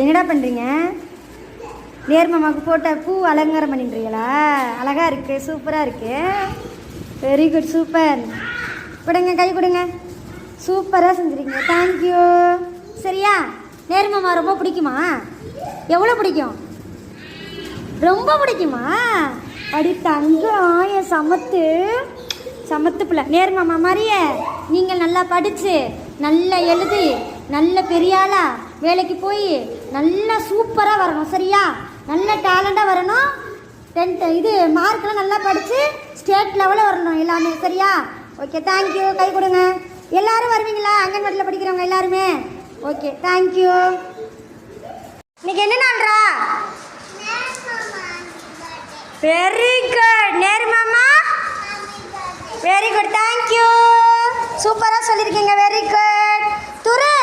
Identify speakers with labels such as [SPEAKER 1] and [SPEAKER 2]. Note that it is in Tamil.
[SPEAKER 1] என்னடா பண்ணுறீங்க? நேர்மாமாவுக்கு போட்ட பூ அலங்காரம் பண்ணிட்டுறீங்களா? அழகாக இருக்குது, சூப்பராக இருக்குது. Very good, super. கொடுங்க, கை கொடுங்க. சூப்பராக செஞ்சுருக்கீங்க, தேங்க்யூ. சரியா? நேர்மாமா ரொம்ப பிடிக்குமா? எவ்வளோ பிடிக்கும்? ரொம்ப பிடிக்குமா? அடி தங்கம், என் சமத்து பிள்ளை. நேர்மாமா மாதிரியே நீங்கள் நல்லா படித்து நல்லா எழுதி நல்ல பெரிய ஆளா வேலைக்கு போய் நல்லா சூப்பராக வரணும். சரியா? நல்ல டேலண்டாக வரணும். இது மார்க்கெலாம் நல்லா படித்து ஸ்டேட் லெவலில் வரணும் எல்லாமே. சரியா? Okay, thank you. கை கொடுங்க. எல்லோரும் வருவீங்களா? அங்கன்வாடியில் படிக்கிறவங்க எல்லாருமே? Okay, thank you. இன்னைக்கு என்ன நாள்ரா? வெரி குட் நேர்மாமா, வெரி குட், தேங்க்யூ. சூப்பராக சொல்லியிருக்கீங்க, வெரி குட். துரு